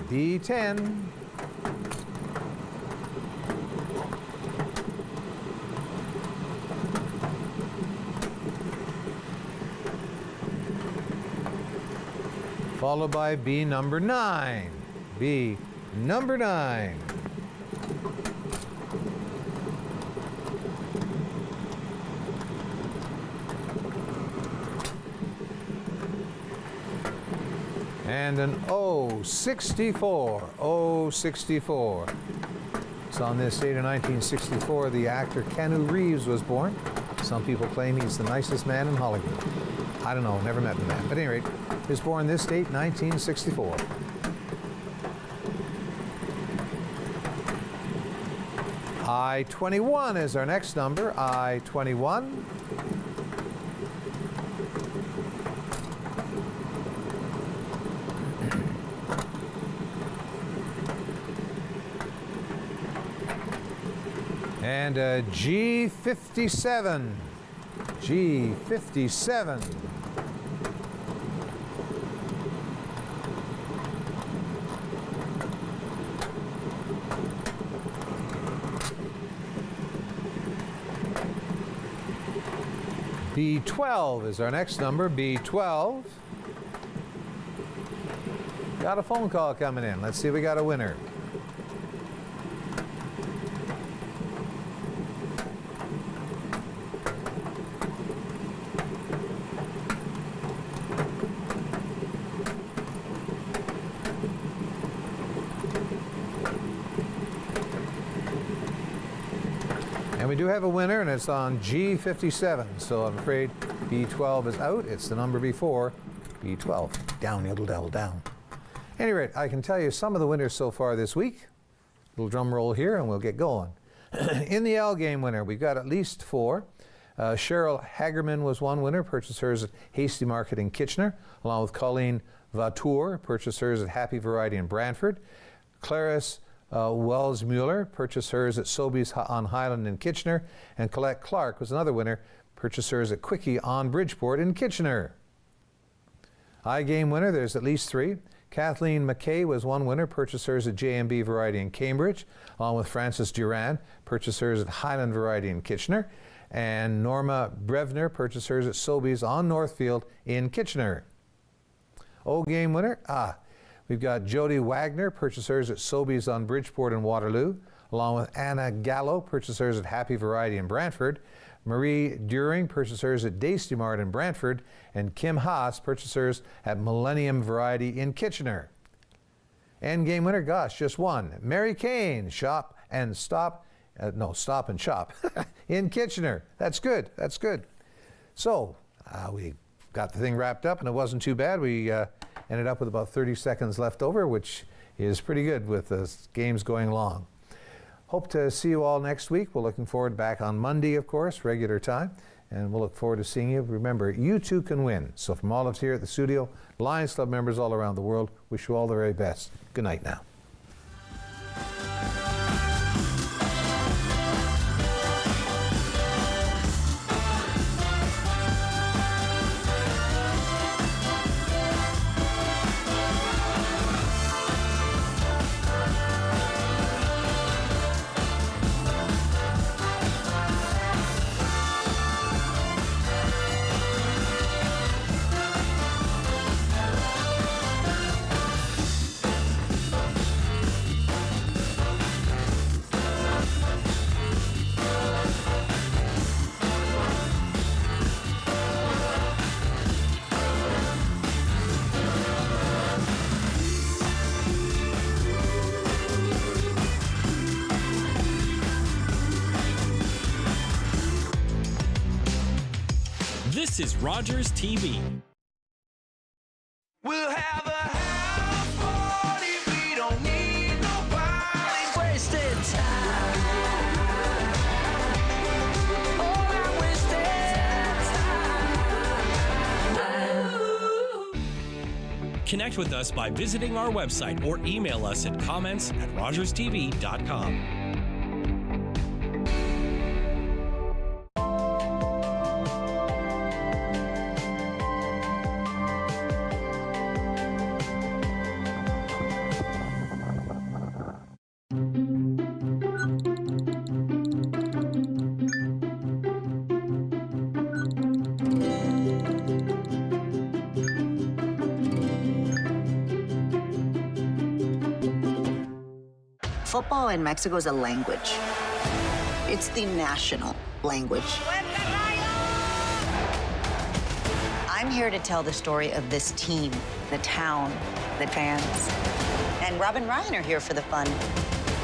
B10. Followed by B number 9. B number 9. And an O64. O64. It's on this date of 1964 the actor Keanu Reeves was born. Some people claim he's the nicest man in Hollywood. I don't know, never met the man. But at any rate, he was born this date, 1964. I-21 is our next number. I-21. And G57. G57. B12 is our next number. B12. Got a phone call coming in. Let's see if we got a winner. And we do have a winner, and it's on G57. So I'm afraid B12 is out. It's the number before B12. Down, yodel, devil, down. At any rate, I can tell you some of the winners so far this week. Little drum roll here, and we'll get going. In the L game winner, we've got at least 4. Cheryl Hagerman was one winner, purchased hers at Hasty Market in Kitchener, along with Colleen Vautour, purchased hers at Happy Variety in Brantford. Clarice Wells Mueller purchased hers at Sobeys on Highland in Kitchener, and Colette Clark was another winner, purchased hers at Quickie on Bridgeport in Kitchener. iGame winner, there's at least 3. Kathleen McKay was one winner, purchased hers at JMB Variety in Cambridge, along with Frances Duran, purchased hers at Highland Variety in Kitchener, and Norma Brevner purchased hers at Sobeys on Northfield in Kitchener. O-game winner, we've got Jody Wagner, purchased hers at Sobeys on Bridgeport and Waterloo, along with Anna Gallo, purchased hers at Happy Variety in Brantford. Marie During, purchased hers at Dasty Mart in Brantford, and Kim Haas, purchased hers at Millennium Variety in Kitchener. Endgame winner, gosh, just one. Mary Kane, Stop and Shop in Kitchener. That's good, that's good. So, we got the thing wrapped up, and it wasn't too bad. We ended up with about 30 seconds left over, which is pretty good with the games going long. Hope to see you all next week. We're looking forward back on Monday, of course, regular time, and we'll look forward to seeing you. Remember, you too can win. So from all of us here at the studio, Lions Club members all around the world, wish you all the very best. Good night now. This is Rogers TV. We'll have a house party. We don't need nobody wasting time. Oh, I wasted time. Connect with us by visiting our website or email us at comments@rogerstv.com. Football in Mexico is a language. It's the national language. I'm here to tell the story of this team, the town, the fans. And Rob and Ryan are here for the fun.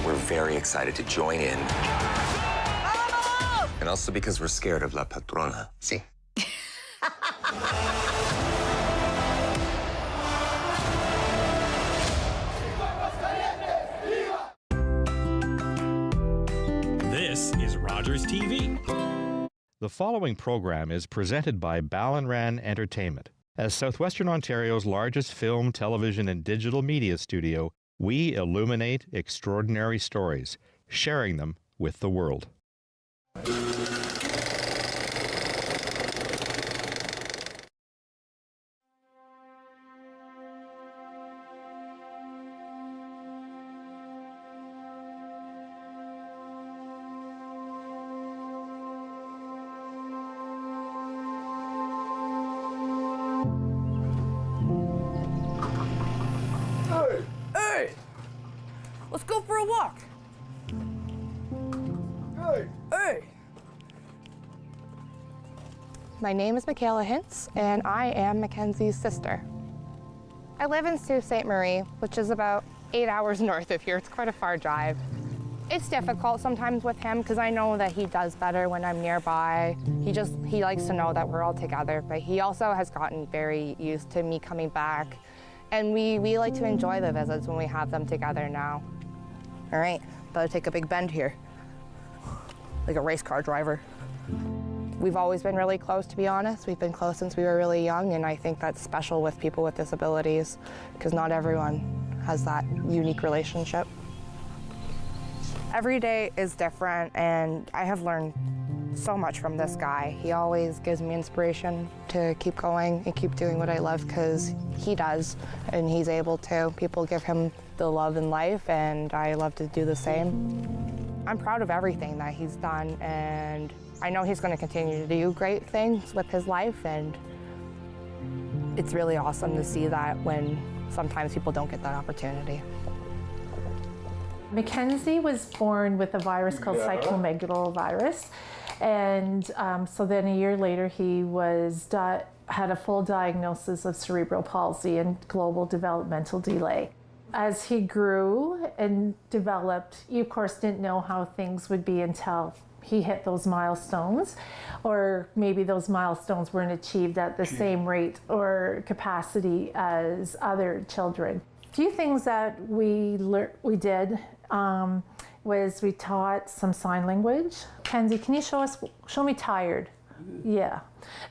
We're very excited to join in. And also because we're scared of La Patrona. See? This is Rogers TV. The following program is presented by Ballinran Entertainment. As Southwestern Ontario's largest film, television, and digital media studio, we illuminate extraordinary stories, sharing them with the world. Hey! Let's go for a walk. Hey! My name is Michaela Hintz, and I am Mackenzie's sister. I live in Sault Ste. Marie, which is about 8 hours north of here. It's quite a far drive. It's difficult sometimes with him because I know that he does better when I'm nearby. He likes to know that we're all together, but he also has gotten very used to me coming back. And we like to enjoy the visits when we have them together now. All right, about to take a big bend here. Like a race car driver. We've always been really close, to be honest. We've been close since we were really young, and I think that's special with people with disabilities because not everyone has that unique relationship. Every day is different, and I have learned so much from this guy. He always gives me inspiration to keep going and keep doing what I love because he does, and he's able to. People give him the love in life, and I love to do the same. I'm proud of everything that he's done, and I know he's going to continue to do great things with his life, and it's really awesome to see that when sometimes people don't get that opportunity. Mackenzie was born with a virus called cytomegalovirus, and so then a year later he had a full diagnosis of cerebral palsy and global developmental delay. As he grew and developed, you of course didn't know how things would be until he hit those milestones, or maybe those milestones weren't achieved at the same rate or capacity as other children. A few things that we did was we taught some sign language. Kenzie, can you show me tired? Yeah.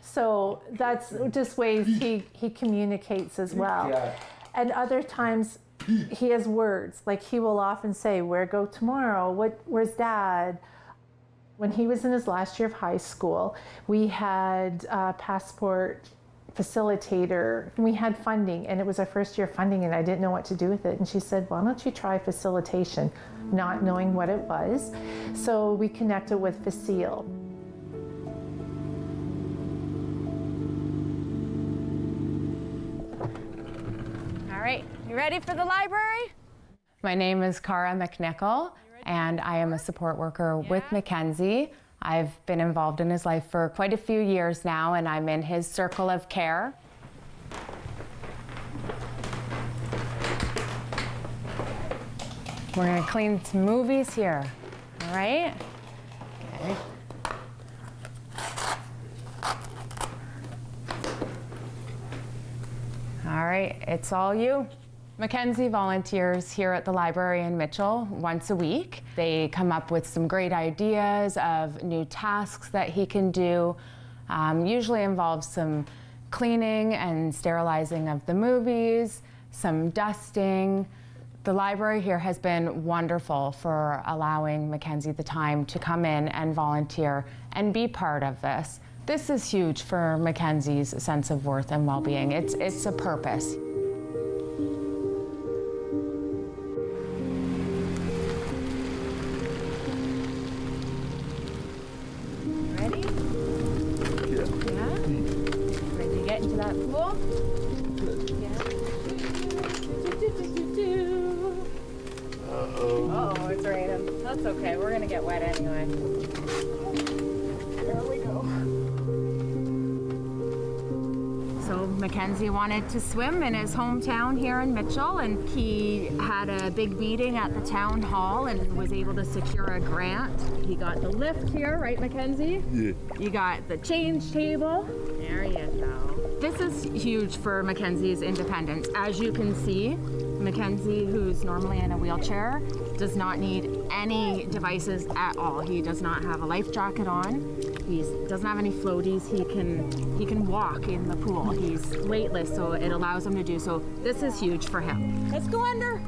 So that's just ways he communicates as well. Yeah. And other times he has words, like he will often say, "Where go tomorrow? Where's Dad?" When he was in his last year of high school, we had a passport facilitator. We had funding, and it was our first year funding, and I didn't know what to do with it. And she said, "Why don't you try facilitation?" Not knowing what it was. So we connected with Facile. All right, you ready for the library? My name is Cara McNichol, and I am a support worker with Mackenzie. I've been involved in his life for quite a few years now, and I'm in his circle of care. We're gonna clean some movies here, all right? Okay. All right, it's all you. Mackenzie volunteers here at the library in Mitchell once a week. They come up with some great ideas of new tasks that he can do. Usually involves some cleaning and sterilizing of the movies, some dusting. The library here has been wonderful for allowing Mackenzie the time to come in and volunteer and be part of this. This is huge for Mackenzie's sense of worth and well-being. It's a purpose. Ready? Yeah? Ready to get into that pool? Yeah. Uh-oh, it's raining. That's okay, we're gonna get wet anyway. There we go. So Mackenzie wanted to swim in his hometown here in Mitchell, and he had a big meeting at the town hall and was able to secure a grant. He got the lift here, right, Mackenzie? Yeah. You got the change table. There you go. This is huge for Mackenzie's independence. As you can see, Mackenzie, who's normally in a wheelchair, does not need any devices at all. He does not have a life jacket on. He doesn't have any floaties. He can walk in the pool. He's weightless, so it allows him to do so. This is huge for him. Let's go under.